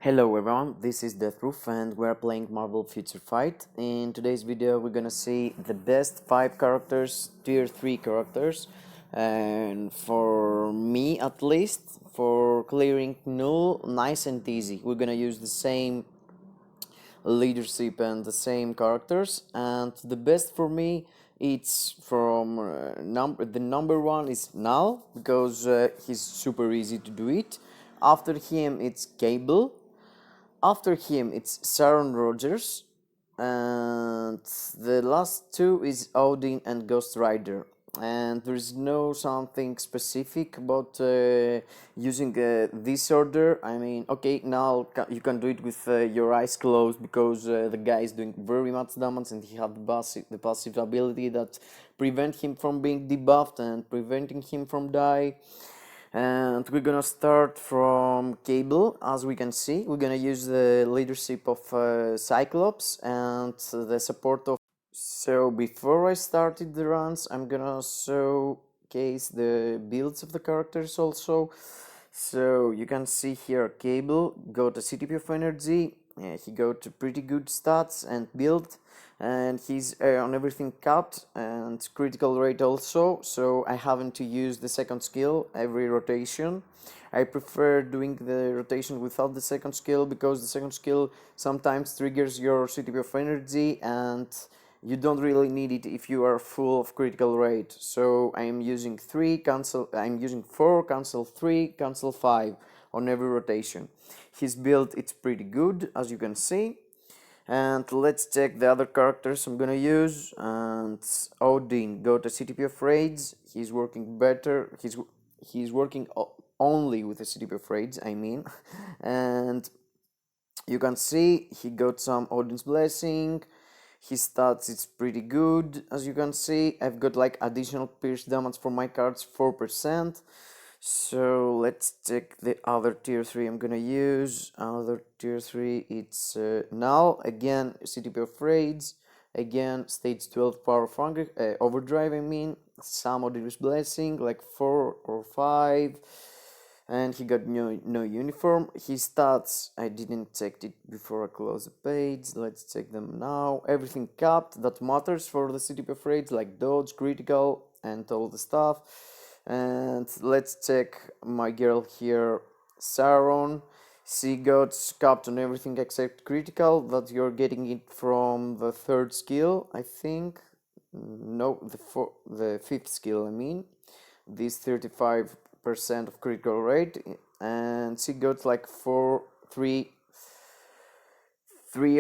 Hello everyone, this is Deathroof and we're playing Marvel Future Fight. In today's video we're gonna see the best 5 characters, tier 3 characters, and for me at least, for clearing Null, nice and easy. We're gonna use the same leadership and the same characters, and the best for me it's from the number 1 is Null, because he's super easy to do it. After him it's Cable. After him, it's Sharon Rogers, and the last two is Odin and Ghostrider. And there is no something specific about using this order. I mean, okay, now you can do it with your eyes closed because the guy is doing very much damage and he has the passive ability that prevent him from being debuffed and preventing him from die. And we're gonna start from Cable. As we can see, we're gonna use the leadership of Cyclops and the support of. So before I started the runs, I'm gonna showcase the builds of the characters also. So you can see here Cable got a CTP of energy, he got pretty good stats and build, and he's on everything capped and critical rate also, so I haven't to use the second skill every rotation. I prefer doing the rotation without the second skill because the second skill sometimes triggers your CTP of energy and you don't really need it if you are full of critical rate. So I'm using 4, cancel 3, cancel 5 on every rotation. His build it's pretty good, as you can see. And let's check the other characters I'm gonna use. And Odin got a CTP of raids. He's working better. He's working only with the CTP of raids, I mean. And you can see he got some Odin's blessing. His stats it's pretty good, as you can see. I've got like additional pierce damage for my cards, 4%. So let's check the other tier 3 I'm gonna use. Another tier 3 it's Null, again CTP of raids, again stage 12 power of overdrive, I mean, some Odin's blessing, like 4 or 5. And he got no uniform. His stats, I didn't check it before I close the page. Let's check them now. Everything capped, that matters for the CTP of raids, like dodge, critical, and all the stuff. And let's check my girl here, Sauron. She got capped on everything except critical, that you're getting it from the 3rd skill, I think. No, the 5th skill, I mean. This 35% of critical rate, and she got like 3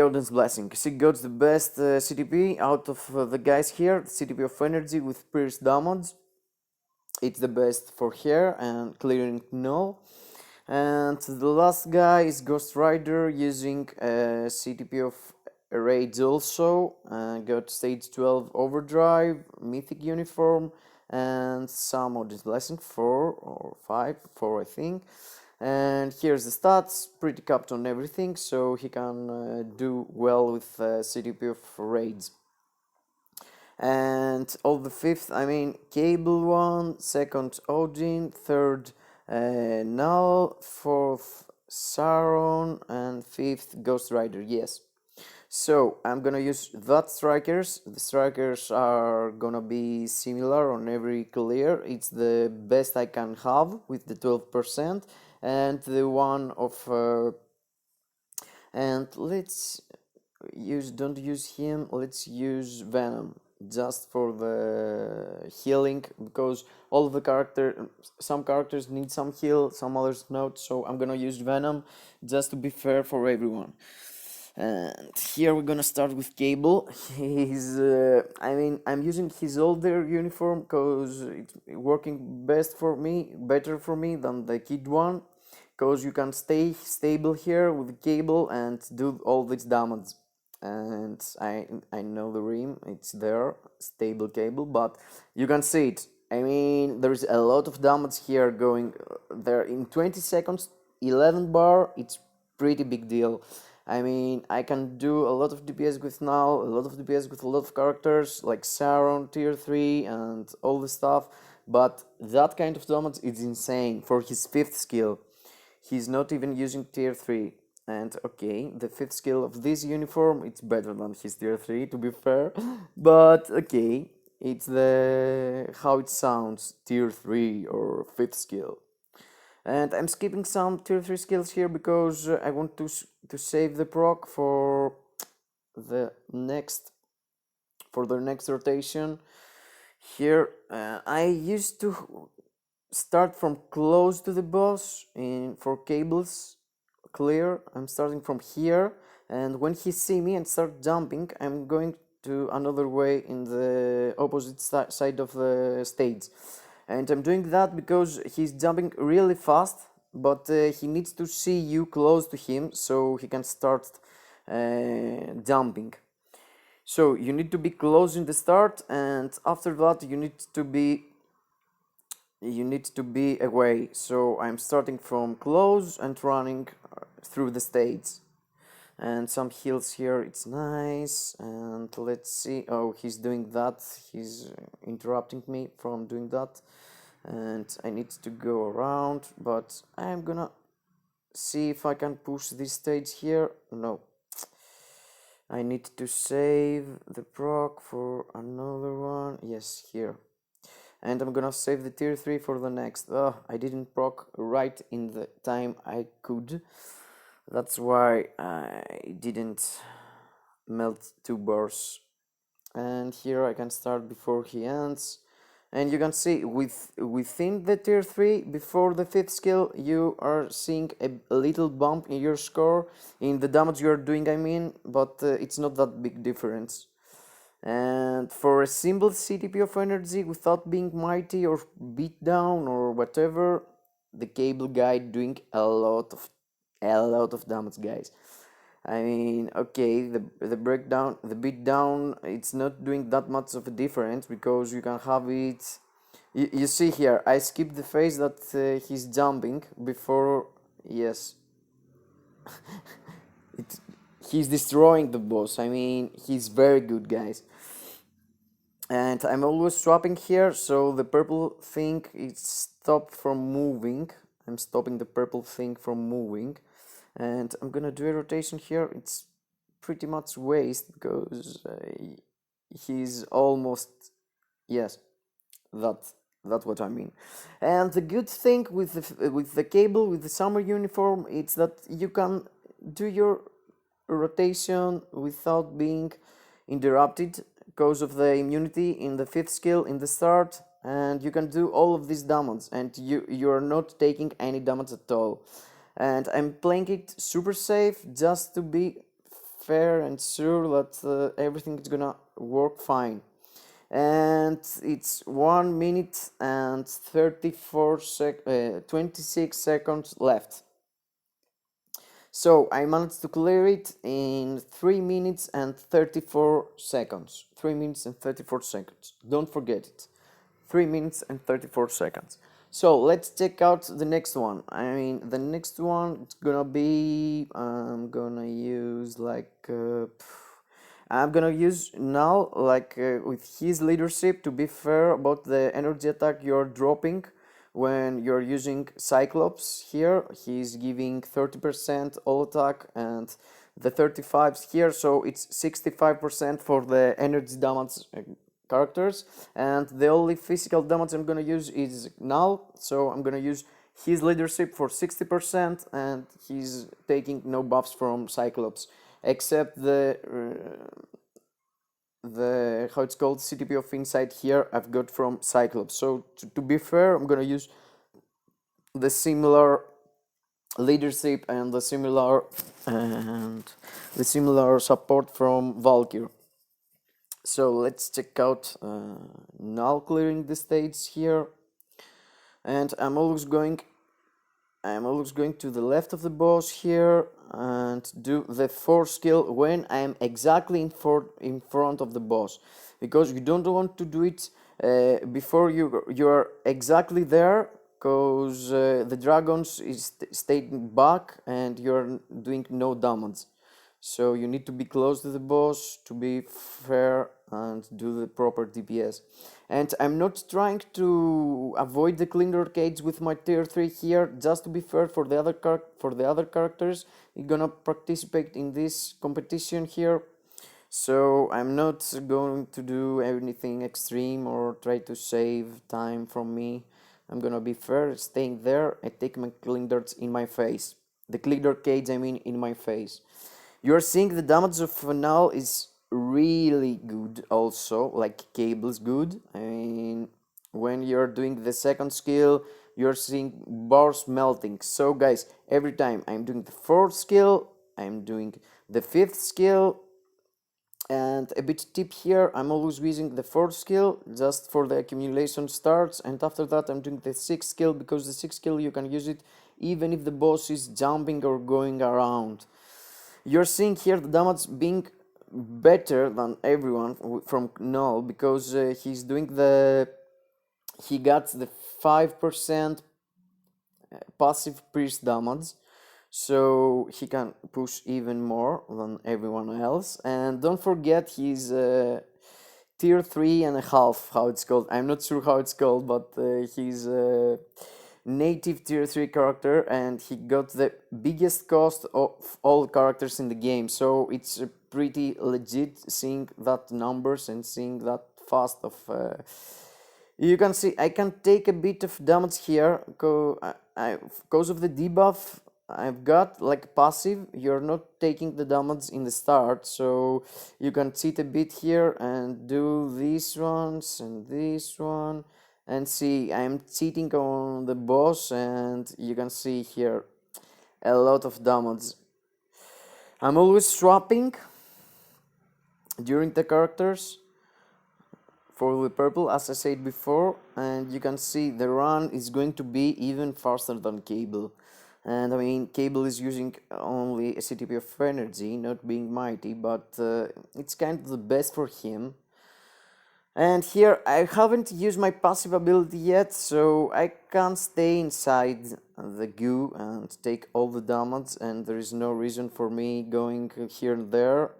Odin's blessing. She got the best CTP out of the guys here, the CTP of energy with pierce damage. It's the best for her and clearing Null. And the last guy is Ghostrider using CTP of raids also. Got stage 12 overdrive, mythic uniform, and some of this blessing, 4 or 5, 4 I think. And here's the stats, pretty capped on everything, so he can do well with CTP of raids. And all the 5th, I mean, Cable 1, 2nd Odin, 3rd Null, 4th Sauron, and 5th Ghostrider, yes. So I'm gonna use that strikers. The strikers are gonna be similar on every clear. It's the best I can have with the 12%, and the one of and don't use him, let's use Venom just for the healing, because all of the some characters need some heal, some others not, so I'm gonna use Venom just to be fair for everyone. And here we're gonna start with Cable. He's I mean, I'm using his older uniform because it's working better for me than the kid one, because you can stay stable here with Cable and do all this damage. And I know the rim, it's there, stable Cable, but you can see it. I mean, there's a lot of damage here going there in 20 seconds, 11 bar, it's pretty big deal. I mean, I can do a lot of DPS with Null, a lot of DPS with a lot of characters, like Sauron, tier 3, and all the stuff, but that kind of damage is insane for his 5th skill. He's not even using tier 3. And okay, the 5th skill of this uniform, it's better than his tier 3 to be fair, but okay, it's the how it sounds, tier 3 or 5th skill. And I'm skipping some tier 3 skills here because I want to save the proc the next for the next rotation. Here I used to start from close to the boss for cables clear. I'm starting from here, and when he see me and start jumping, I'm going to another way in the opposite side of the stage. And I'm doing that because he's jumping really fast, but he needs to see you close to him so he can start jumping. So you need to be close in the start, and after that you need to be away. So I'm starting from close and running through the stage. And some heals here, it's nice. And let's see, oh, he's doing that, he's interrupting me from doing that, and I need to go around, but I'm gonna see if I can push this stage here. No, I need to save the proc for another one. Yes, here. And I'm gonna save the tier 3 for the next. I didn't proc right in the time I could. That's why I didn't melt 2 bars. And here I can start before he ends. And you can see within the tier 3, before the 5th skill, you are seeing a little bump in your score, in the damage you are doing, I mean, but it's not that big difference. And for a simple CTP of energy without being mighty or beat down or whatever, the cable guy doing a lot of damage, guys. I mean, okay, the breakdown, the beat down, it's not doing that much of a difference because you can have it. You see here, I skipped the phase that he's jumping before. Yes, he's destroying the boss. I mean, he's very good, guys. And I'm always swapping here, so the purple thing is stopped from moving. I'm stopping the purple thing from moving. And I'm gonna do a rotation here. It's pretty much waste because he's almost, yes, that's what I mean. And the good thing with the cable, with the summer uniform, it's that you can do your rotation without being interrupted because of the immunity in the 5th skill in the start, and you can do all of this damage and you are not taking any damage at all. And I'm playing it super safe just to be fair and sure that everything is gonna work fine. And it's 1 minute and 26 seconds left. So I managed to clear it in 3 minutes and 34 seconds. 3 minutes and 34 seconds. Don't forget it. 3 minutes and 34 seconds. So let's check out the next one. I mean, the next one, it's gonna be, I'm gonna use I'm gonna use Null, with his leadership, to be fair about the energy attack you're dropping when you're using Cyclops here. He's giving 30% all attack and the 35s here, so it's 65% for the energy damage characters, and the only physical damage I'm gonna use is Null, so I'm gonna use his leadership for 60%, and he's taking no buffs from Cyclops, except the how it's called, CTP of Insight here I've got from Cyclops. So to be fair, I'm gonna use the similar leadership and the similar support from Valkyrie. So let's check out Null clearing the stage here, and I'm always going to the left of the boss here and do the 4th skill when I'm exactly in front of the boss, because you don't want to do it before you're exactly there, because the dragons is staying back and you're doing no damage. So you need to be close to the boss to be fair and do the proper DPS. And I'm not trying to avoid the clean arcades with my tier 3 here, just to be fair for the other characters. You're gonna participate in this competition here. So I'm not going to do anything extreme or try to save time from me. I'm gonna be fair, staying there. I take my clean darts in my face. The clean arcades, I mean, in my face. You're seeing the damage of Null is really good also, like Cable's good. I mean, when you're doing the second skill, you're seeing bars melting. So guys, every time I'm doing the fourth skill, I'm doing the fifth skill, and a bit tip here, I'm always using the fourth skill just for the accumulation starts, and after that I'm doing the sixth skill, because the sixth skill you can use it even if the boss is jumping or going around. You're seeing here the damage being better than everyone from Null, because he got the 5% passive priest damage, so he can push even more than everyone else. And don't forget he's tier 3.5, how it's called. I'm not sure how it's called, but he's a native tier 3 character, and he got the biggest cost of all characters in the game, so it's pretty legit seeing that numbers and seeing that fast of you can see I can take a bit of damage here because of the debuff I've got, like passive. You're not taking the damage in the start, so you can cheat a bit here and do these ones and this one, and see I'm cheating on the boss, and you can see here a lot of damage. I'm always swapping during the characters for the purple, as I said before, and you can see the run is going to be even faster than Cable. And I mean, Cable is using only a CTP of energy, not being mighty, but it's kind of the best for him. And here I haven't used my passive ability yet, so I can stay inside the goo and take all the damage, and there is no reason for me going here and there.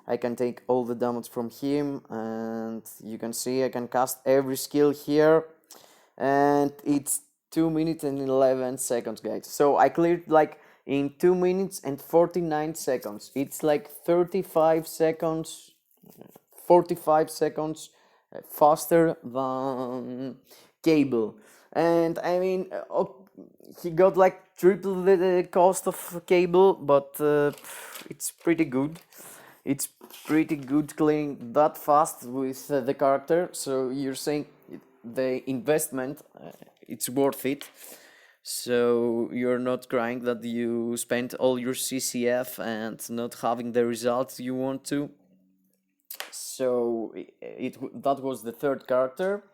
I can take all the damage from him, and you can see I can cast every skill here, and it's 2 minutes and 11 seconds, guys. So I cleared like in 2 minutes and 49 seconds. It's like 35 seconds, 45 seconds faster than Cable. And I mean, he got like triple the cost of Cable, but it's pretty good. It's pretty good clearing that fast with the character, so you're saying the investment, it's worth it. So you're not crying that you spent all your CCF and not having the results you want to. So that was the third character.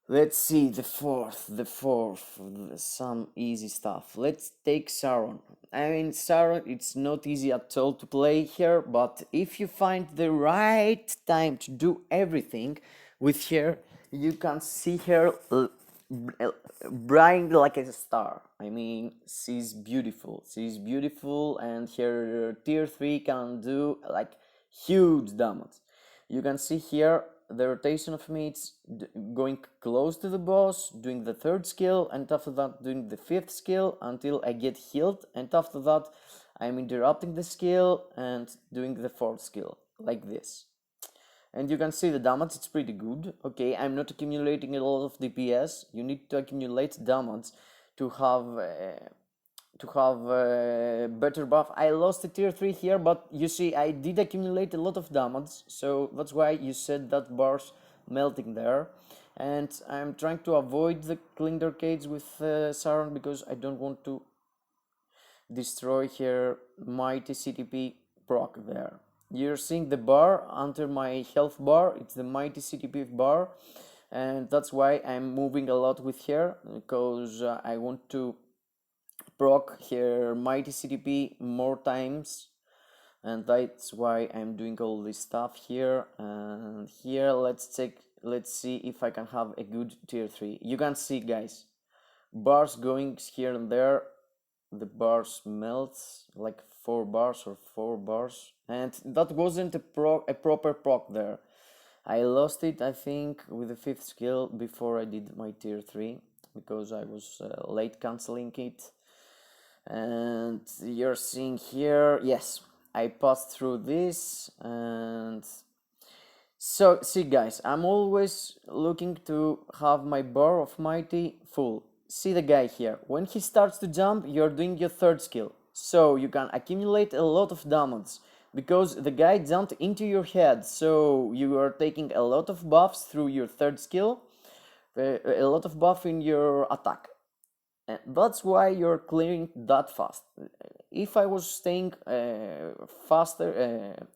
Let's see the fourth, some easy stuff. Let's take Sauron. I mean, Sauron, it's not easy at all to play here, but if you find the right time to do everything with her, you can see her bright like a star. I mean, she's beautiful. She's beautiful, and her tier 3 can do like huge damage. You can see here the rotation of me, it's going close to the boss, doing the third skill, and after that doing the fifth skill until I get healed, and after that I'm interrupting the skill and doing the fourth skill, like this. And you can see the damage, it's pretty good. Okay, I'm not accumulating a lot of DPS. You need to accumulate damage to have better buff. I lost a tier 3 here, but you see I did accumulate a lot of damage, so that's why you said that bars melting there. And I'm trying to avoid the clinged arcades with Sauron, because I don't want to destroy her mighty CTP proc there. You're seeing the bar under my health bar, it's the mighty CTP bar, and that's why I'm moving a lot with her, because I want to proc her mighty CTP more times, and that's why I'm doing all this stuff here. And here let's see if I can have a good tier 3. You can see, guys, bars going here and there, the bars melt like 4 bars or 4 bars, and that wasn't a proper proc there. I lost it, I think, with the 5th skill before I did my tier 3, because I was late cancelling it. And you're seeing here, yes, I passed through this. And so, see guys, I'm always looking to have my bar of mighty full. See the guy here, when he starts to jump, you're doing your 3rd skill, so you can accumulate a lot of damage, because the guy jumped into your head, so you are taking a lot of buffs through your 3rd skill, a lot of buff in your attack. And that's why you're clearing that fast. If I was staying faster,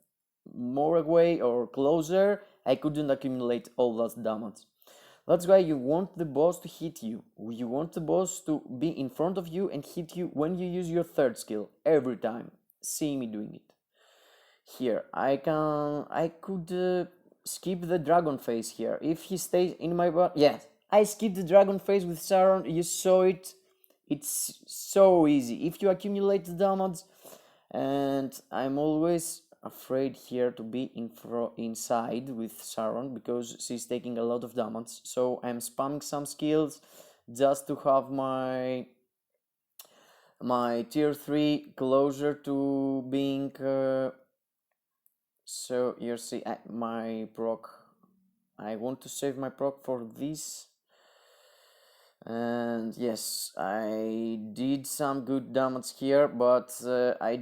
more away or closer, I couldn't accumulate all that damage. That's why you want the boss to hit you. You want the boss to be in front of you and hit you when you use your 3rd skill, every time. See me doing it. Here, I could skip the dragon phase here. If he stays in my bar, yes, I skipped the dragon phase with Sauron, you saw it. It's so easy. If you accumulate the damage, and I'm always afraid here to be inside with Sharon, because she's taking a lot of damage, so I'm spamming some skills just to have my tier 3 closer to being so you see my proc. I want to save my proc for this. And yes, I did some good damage here, but I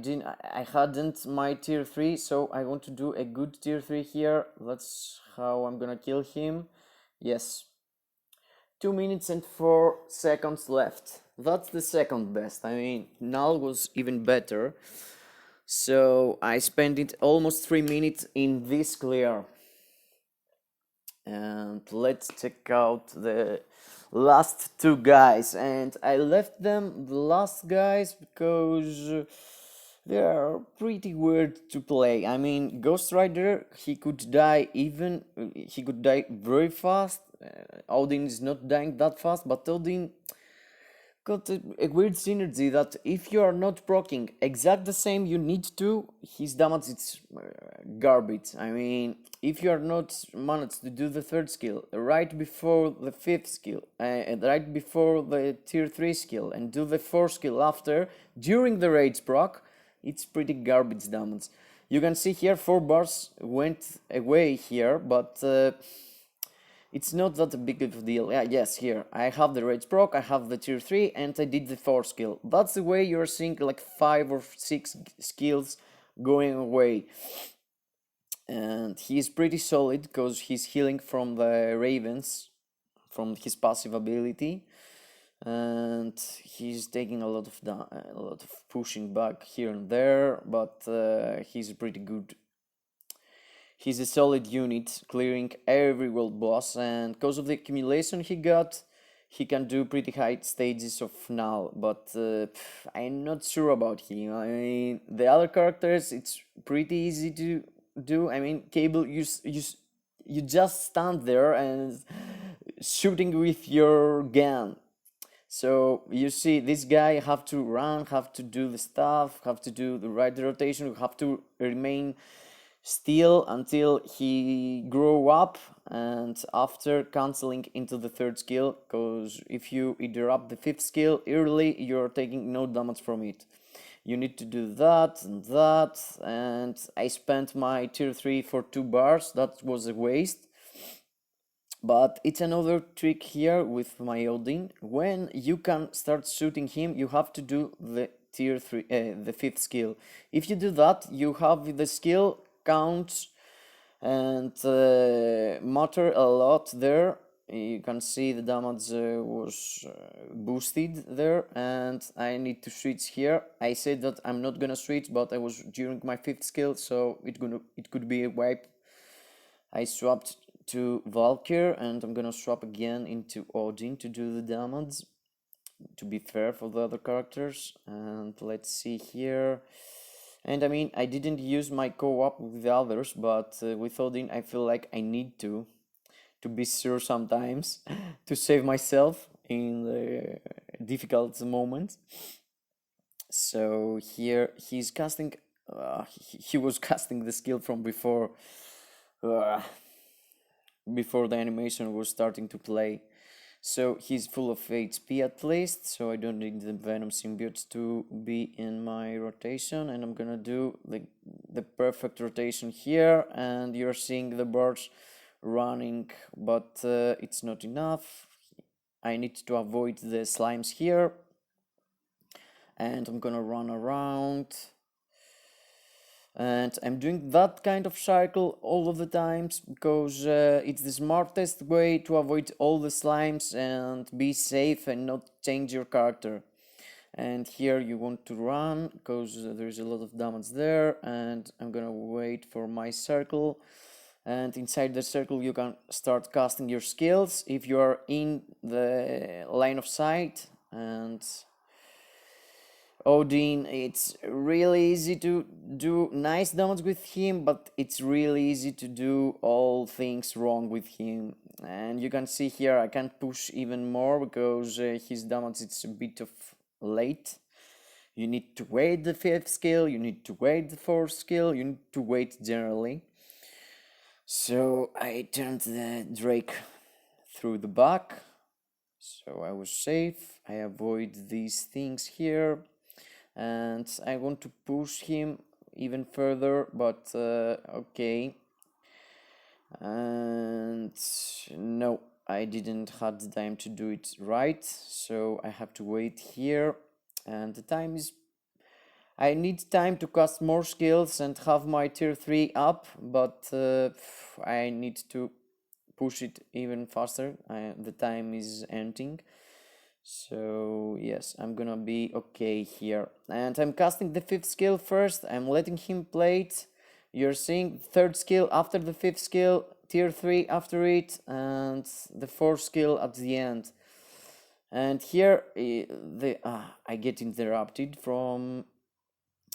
hadn't my tier 3, so I want to do a good tier 3 here. That's how I'm gonna kill him. Yes, 2 minutes and 4 seconds left. That's the second best. I mean, Null was even better, so I spent it almost 3 minutes in this clear. And let's check out the last 2 guys, and I left them the last guys because they are pretty weird to play. I mean, Ghostrider, he could die very fast. Odin is not dying that fast, but Odin got a weird synergy that if you are not proccing exact the same you need to, his damage is garbage. I mean, if you are not managed to do the 3rd skill right before the 5th skill, right before the tier 3 skill, and do the 4th skill after, during the rage proc, it's pretty garbage damage. You can see here 4 bars went away here, but it's not that big of a deal. Yeah, yes, here I have the rage proc, I have the tier 3, and I did the 4th skill. That's the way you're seeing like 5 or 6 skills going away. And he's pretty solid because he's healing from the ravens, from his passive ability, and he's taking a lot of pushing back here and there, but he's pretty good. He's a solid unit, clearing every world boss, and because of the accumulation he got, he can do pretty high stages of Null, but I'm not sure about him. I mean, the other characters, it's pretty easy to do. I mean, Cable, you just stand there and shooting with your gun. So you see, this guy have to run, have to do the stuff, have to do the right rotation, have to remain still until he grow up, and after canceling into the 3rd skill, because if you interrupt the 5th skill early, you're taking no damage from it. You need to do that and that, and I spent my tier 3 for 2 bars. That was a waste. But it's another trick here with my Odin. When you can start shooting him, you have to do the tier 3, the 5th skill. If you do that, you have the skill count and matter a lot there. You can see the damage was boosted there, and I need to switch here. I said that I'm not gonna switch, but I was during my 5th skill, so it could be a wipe. I swapped to Valkyrie, and I'm gonna swap again into Odin to do the damage, to be fair for the other characters. And let's see here. And I mean, I didn't use my co-op with the others, but with Odin I feel like I need to be sure sometimes to save myself in the difficult moments. So here he's casting, he was casting the skill from before. before the animation was starting to play. So he's full of HP at least, so I don't need the Venom symbiotes to be in my rotation, and I'm gonna do the perfect rotation here, and you're seeing the birds running, but it's not enough. I need to avoid the slimes here, and I'm gonna run around. And I'm doing that kind of cycle all of the times because it's the smartest way to avoid all the slimes and be safe and not change your character. And here you want to run because there's a lot of damage there, and I'm gonna wait for my circle, and inside the circle you can start casting your skills if you are in the line of sight. And Odin, it's really easy to do nice damage with him, but it's really easy to do all things wrong with him. And you can see here I can't push even more because his damage is a bit of late. You need to wait the 5th skill, you need to wait the 4th skill, you need to wait generally. So I turned the Drake through the back, so I was safe. I avoid these things here. And I want to push him even further, but okay. And no, I didn't have the time to do it right, so I have to wait here. And the time is... I need time to cast more skills and have my tier 3 up, but I need to push it even faster. The time is ending. So yes, I'm gonna be okay here. And I'm casting the 5th skill first. I'm letting him play it. You're seeing 3rd skill after the 5th skill, tier 3 after it, and the 4th skill at the end. And here I get interrupted from...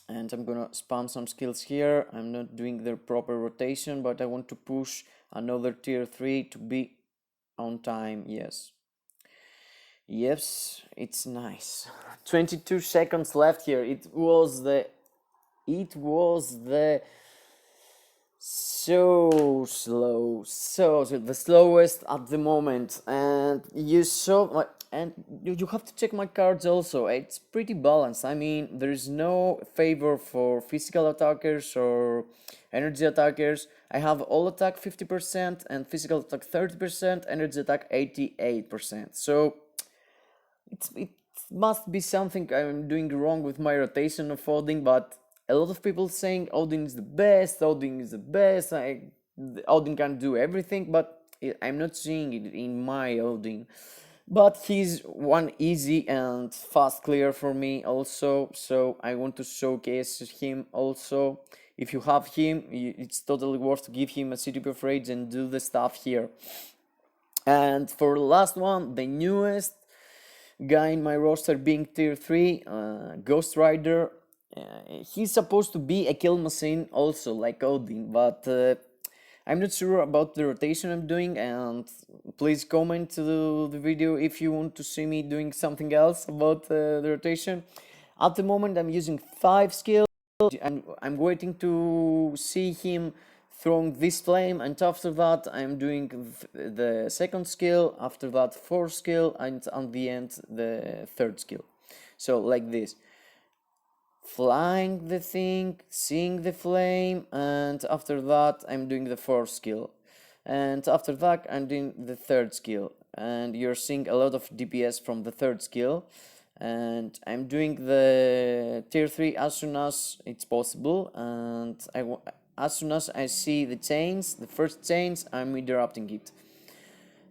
And I'm gonna spam some skills here. I'm not doing the proper rotation, but I want to push another tier 3 to be on time. Yes, it's nice. 22 seconds left here. It was the so slow, the slowest at the moment. And you saw and you have to check my cards also. It's pretty balanced. I mean, there is no favor for physical attackers or energy attackers. I have all attack 50% and physical attack 30%, energy attack 88%. So it must be something I'm doing wrong with my rotation of Odin, but a lot of people saying Odin is the best, Odin can do everything, but I'm not seeing it in my Odin. But he's one easy and fast clear for me also, so I want to showcase him also. If you have him, it's totally worth to give him a CTP of Rage and do the stuff here. And for the last one, the newest guy in my roster being tier 3, Ghostrider. He's supposed to be a kill machine also, like Odin, but I'm not sure about the rotation I'm doing, and please comment to the video if you want to see me doing something else about the rotation. At the moment I'm using 5 skills, and I'm waiting to see him throwing this flame, and after that I'm doing the 2nd skill, after that 4th skill, and at the end the 3rd skill. So like this, flying the thing, seeing the flame, and after that I'm doing the 4th skill, and after that I'm doing the 3rd skill, and you're seeing a lot of DPS from the 3rd skill. And I'm doing the tier 3 as soon as it's possible, and as soon as I see the chains, the first chains, I'm interrupting it.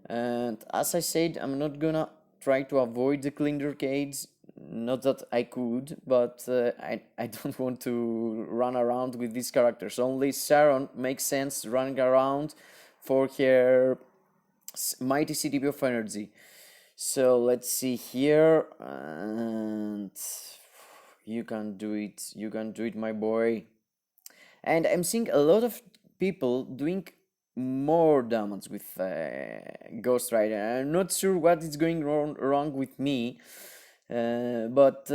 And as I said, I'm not gonna try to avoid the clean arcades, not that I could, but I don't want to run around with these characters. Only Sharon makes sense running around for her mighty CTP of energy. So let's see here, and you can do it, my boy. And I'm seeing a lot of people doing more damage with Ghostrider. I'm not sure what is going wrong with me, but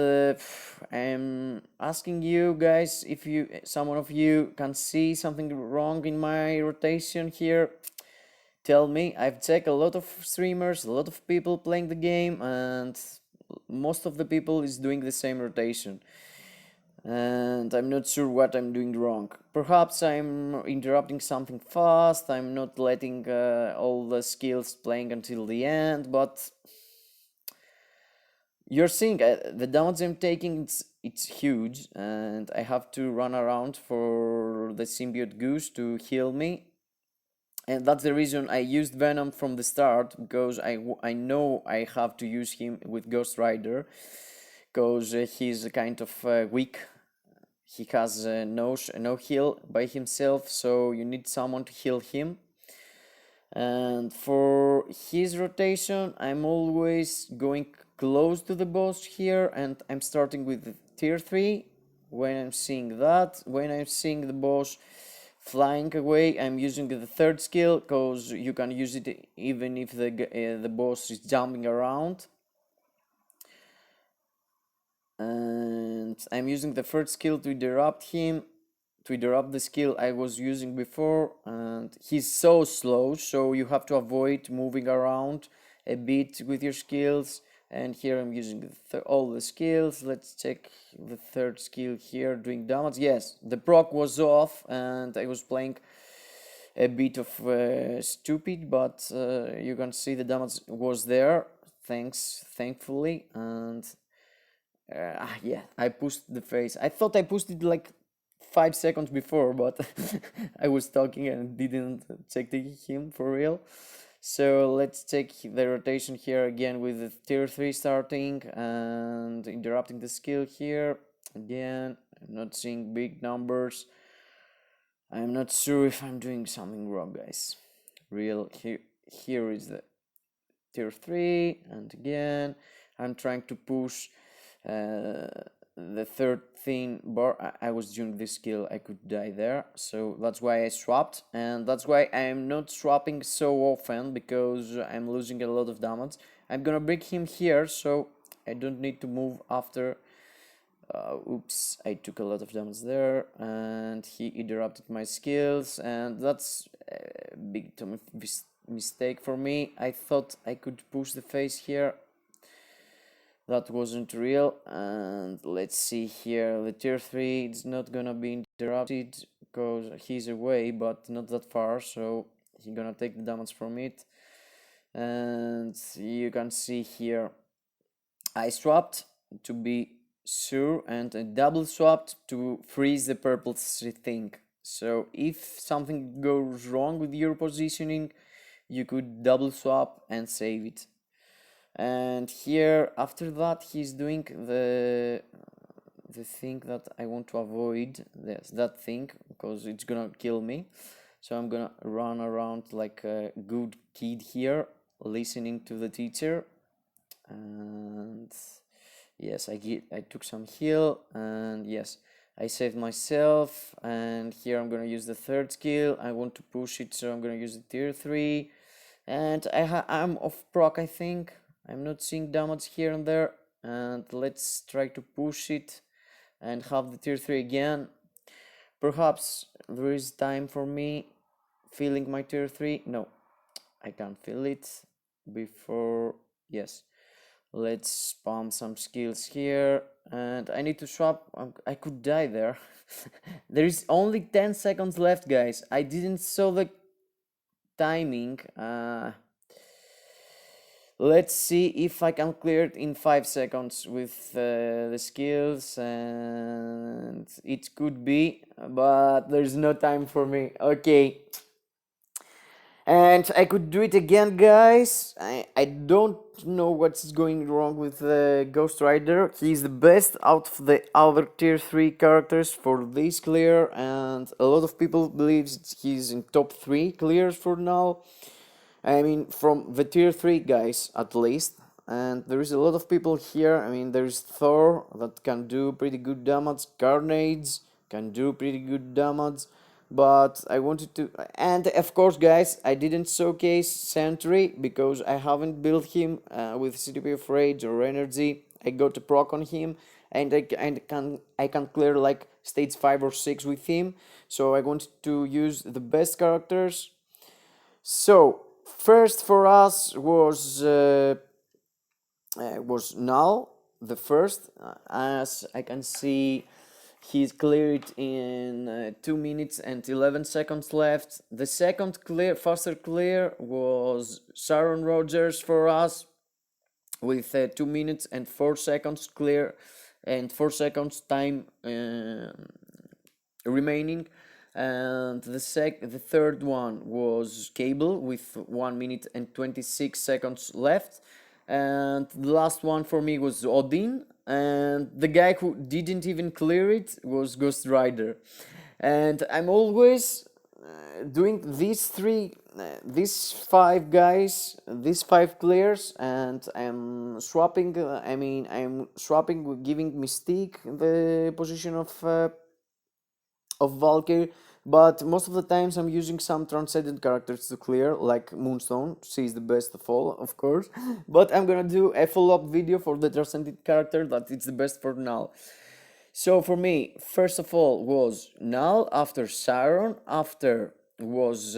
I'm asking you guys if someone of you can see something wrong in my rotation here. tell me. I've checked a lot of streamers, a lot of people playing the game, and most of the people is doing the same rotation. And I'm not sure what I'm doing wrong. Perhaps I'm interrupting something fast, I'm not letting all the skills playing until the end, but you're seeing the damage I'm taking, it's huge, and I have to run around for the symbiote goose to heal me. And that's the reason I used Venom from the start, because I know I have to use him with Ghostrider, because he's kind of weak. He has no heal by himself, so you need someone to heal him. And for his rotation, I'm always going close to the boss here, and I'm starting with tier 3. When I'm seeing that, when I'm seeing the boss flying away, I'm using the third skill, because you can use it even if the boss is jumping around. And I'm using the third skill to interrupt him, to interrupt the skill I was using before, and he's so slow, so you have to avoid moving around a bit with your skills. And here I'm using all the skills. Let's check the third skill here, doing damage. Yes, the proc was off and I was playing a bit of stupid, but you can see the damage was there, thankfully. And yeah, I pushed the face. I thought I pushed it like 5 seconds before, but I was talking and didn't check him for real. So let's take the rotation here again with the tier 3 starting and interrupting the skill here. Again, I'm not seeing big numbers. I'm not sure if I'm doing something wrong, guys. Here is the tier 3, and again I'm trying to push the third thin bar. I was doing this skill, I could die there, so that's why I swapped, and that's why I'm not swapping so often, because I'm losing a lot of damage. I'm gonna break him here, so I don't need to move after. Oops, I took a lot of damage there, and he interrupted my skills, and that's a big mistake for me. I thought I could push the face here. That wasn't real. And let's see here, the tier 3 is not gonna be interrupted because he's away, but not that far, so he's gonna take the damage from it. And you can see here I swapped to be sure, and I double swapped to freeze the purple thing. So if something goes wrong with your positioning, you could double swap and save it. And here after that he's doing the thing that I want to avoid. Yes, that thing, because it's gonna kill me. So I'm gonna run around like a good kid here, listening to the teacher. And yes, I took some heal, and yes, I saved myself. And here I'm gonna use the third skill. I want to push it, so I'm gonna use the tier 3. And I'm off proc, I think. I'm not seeing damage here and there. And let's try to push it and have the tier 3 again. Perhaps there is time for me feeling my tier 3. No, I can't feel it before. Yes, let's spam some skills here, and I need to swap. I could die there. There is only 10 seconds left, guys. I didn't saw the timing. Let's see if I can clear it in 5 seconds with the skills, and it could be, but there's no time for me. Okay. And I could do it again, guys. I don't know what's going wrong with Ghostrider. He's the best out of the other tier 3 characters for this clear, and a lot of people believe he's in top 3 clears for now. I mean, from the tier 3 guys, at least. And there is a lot of people here. I mean, there's Thor that can do pretty good damage. Carnage can do pretty good damage. But I wanted to... And of course, guys, I didn't showcase Sentry because I haven't built him with CTP of Rage or Energy. I got a proc on him, and I can clear like stage 5 or 6 with him. So I wanted to use the best characters. So first for us was Null, the first. As I can see, he's cleared in 2 minutes and 11 seconds left. The second faster clear was Sharon Rogers for us with 2 minutes and 4 seconds clear and 4 seconds time remaining. And the third one was Cable with 1 minute and 26 seconds left. And the last one for me was Odin, and the guy who didn't even clear it was Ghostrider. And I'm always doing these 5 clears, and I'm swapping. I'm swapping, giving Mystique the position of Valkyrie, but most of the times I'm using some transcendent characters to clear, like Moonstone. She's the best of all, of course, but I'm gonna do a follow-up video for the transcendent character that it's the best for now. So for me, first of all was Null, after Sauron, after was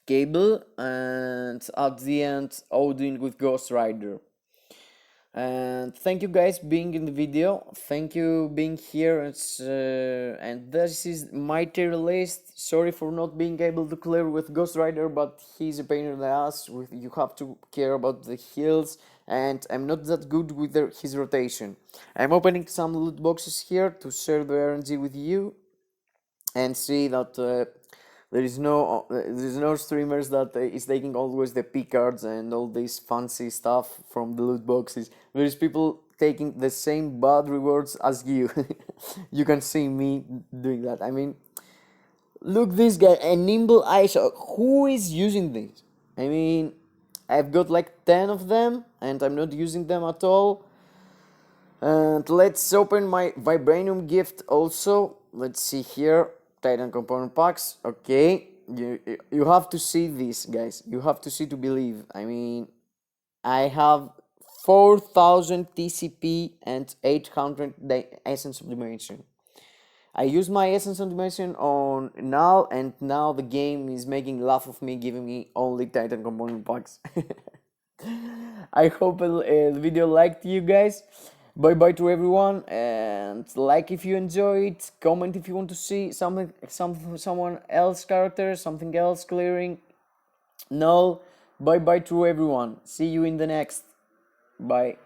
Cable, and at the end Odin with Ghostrider. And thank you guys being in the video, thank you being here. And this is my tier list. Sorry for not being able to clear with Ghostrider, but he's a pain in the ass. You have to care about the heals, and I'm not that good with his rotation. I'm opening some loot boxes here to share the RNG with you and see that there is no streamers that is taking always the P cards and all this fancy stuff from the loot boxes. There is people taking the same bad rewards as you. You can see me doing that. I mean, look, this guy, a nimble eye shot. Who is using this? I mean, I've got like 10 of them and I'm not using them at all. And let's open my Vibranium gift also. Let's see here. Titan component packs. Okay, you have to see this, guys. You have to see to believe. I mean, I have 4,000 TCP and 800 Essence of Dimension. I use my Essence of Dimension on Null, and now the game is making laugh of me, giving me only Titan component packs. I hope the video liked you guys. Bye bye to everyone, and like if you enjoyed, comment if you want to see someone else character, something else clearing. No, bye bye to everyone. See you in the next. Bye.